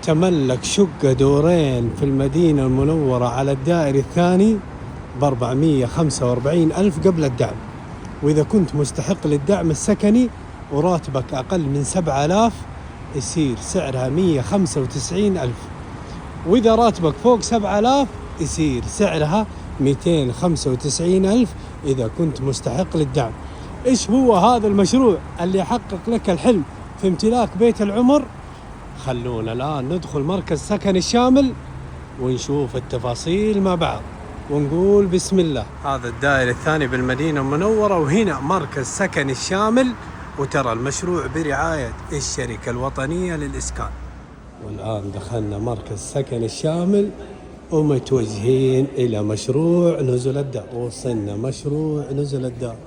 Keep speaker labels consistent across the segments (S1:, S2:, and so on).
S1: تملك شقة دورين في المدينة المنورة على الدائري الثاني ب445 ألف قبل الدعم. وإذا كنت مستحق للدعم السكني وراتبك أقل من 7000 يصير سعرها 195 ألف، وإذا راتبك فوق 7000 يصير سعرها 295 ألف إذا كنت مستحق للدعم. إيش هو هذا المشروع اللي يحقق لك الحلم في امتلاك بيت العمر؟ خلونا الآن ندخل مركز سكن الشامل ونشوف التفاصيل مع بعض ونقول بسم الله. هذا الدائري الثاني بالمدينة المنورة، وهنا مركز سكن الشامل، وترى المشروع برعاية الشركة الوطنية للإسكان. والآن دخلنا مركز سكن الشامل ومتوجهين إلى مشروع نزل الدار. وصلنا مشروع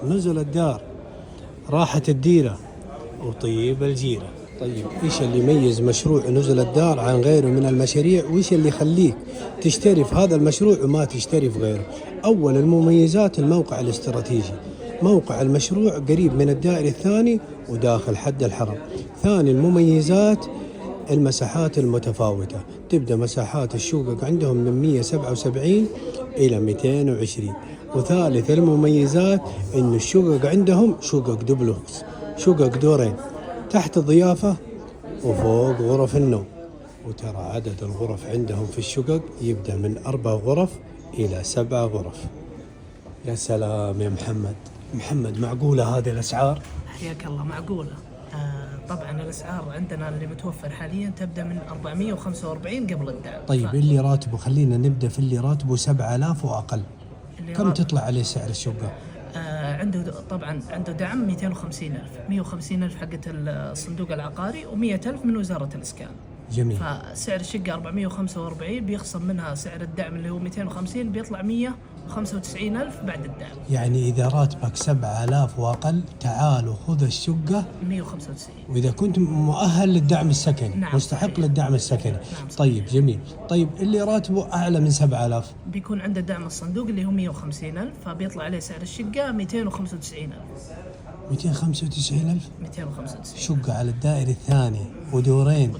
S1: نزل الدار راحة الديرة وطيب الجيرة. طيب إيش اللي يميز مشروع نزل الدار عن غيره من المشاريع، وإيش اللي يخليك تشتري في هذا المشروع وما تشتري في غيره؟ أول المميزات الموقع الاستراتيجي. موقع المشروع قريب من الدائري الثاني وداخل حد الحرم. ثاني المميزات المساحات المتفاوتة، تبدأ مساحات الشقق عندهم من 177 إلى 220. وثالث المميزات إن الشقق عندهم شقق دبلوكس، شقق دورين، تحت الضيافة وفوق غرف النوم. وترى عدد الغرف عندهم في الشقق يبدأ من 4 غرف إلى 7 غرف. يا سلام يا محمد، معقولة هذه الأسعار؟
S2: حياك الله، معقولة. طبعا الأسعار عندنا اللي متوفر حاليا تبدأ من 445 قبل الدعم.
S1: طيب اللي راتبه، خلينا نبدأ في اللي راتبه 7000 وأقل، كم تطلع عليه سعر الشقة؟
S2: عنده طبعا عنده دعم 250 ألف، 150 ألف حقة الصندوق العقاري و100 ألف من وزارة الإسكان.
S1: جميل.
S2: فسعر الشقة 445 بيخصم منها سعر الدعم اللي هو 250، بيطلع 195 ألف بعد الدعم.
S1: يعني إذا راتبك 7000 وأقل تعال وخذ الشقة
S2: 195.
S1: وإذا كنت مؤهل للدعم السكني،
S2: نعم،
S1: مستحق
S2: صحيح.
S1: للدعم السكني.
S2: نعم،
S1: طيب جميل. طيب اللي راتبه أعلى من 7000
S2: بيكون عنده دعم الصندوق اللي هو 150 ألف، فبيطلع عليه سعر الشقة 295 ألف.
S1: 295 ألف
S2: 295
S1: شقة على الدائري الثاني ودورين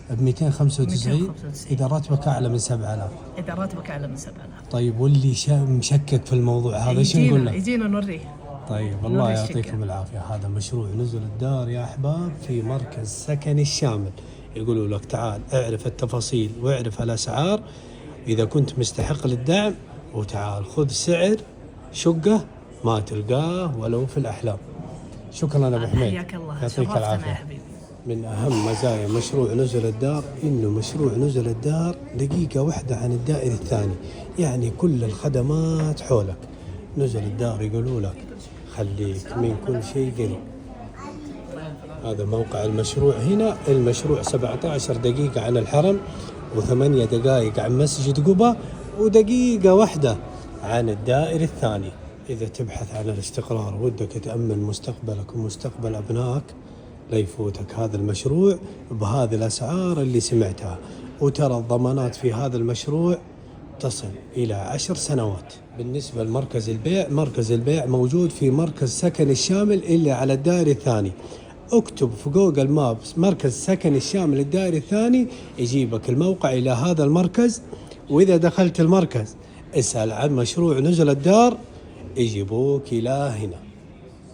S1: ب 295 إذا راتبك أعلى من 7000.
S2: إذا راتبك أعلى من 7000.
S1: طيب واللي مشكك في الموضوع هذا شو نقول له؟
S2: يجينا نوريه.
S1: طيب الله يعطيكم العافية. هذا مشروع نزل الدار يا أحباب في مركز سكن الشامل. يقولوا لك تعال اعرف التفاصيل واعرف الأسعار إذا كنت مستحق للدعم، وتعال خذ سعر شقة ما تلقاه ولو في الأحلام. شكرا أبو حميد،
S2: حياك الله،
S1: يعطيك العافية. من أهم مزايا مشروع نزل الدار إنه مشروع نزل الدار دقيقة واحدة عن الدائري الثاني، يعني كل الخدمات حولك. نزل الدار يقولوا لك خليك من كل شيء قريب. هذا موقع المشروع. هنا المشروع 17 دقيقة عن الحرم، و8 دقائق عن مسجد قبة، ودقيقة واحدة عن الدائري الثاني. إذا تبحث عن الاستقرار ودك تأمن مستقبلك ومستقبل أبنائك لا يفوتك هذا المشروع بهذه الأسعار اللي سمعتها. وترى الضمانات في هذا المشروع تصل إلى 10 سنوات. بالنسبة لمركز البيع، مركز البيع موجود في مركز سكن الشامل اللي على الدائري الثاني. اكتب في جوجل مابس مركز سكن الشامل الدائري الثاني يجيبك الموقع إلى هذا المركز. وإذا دخلت المركز اسأل عن مشروع نزل الدار يجيبوك إلى هنا.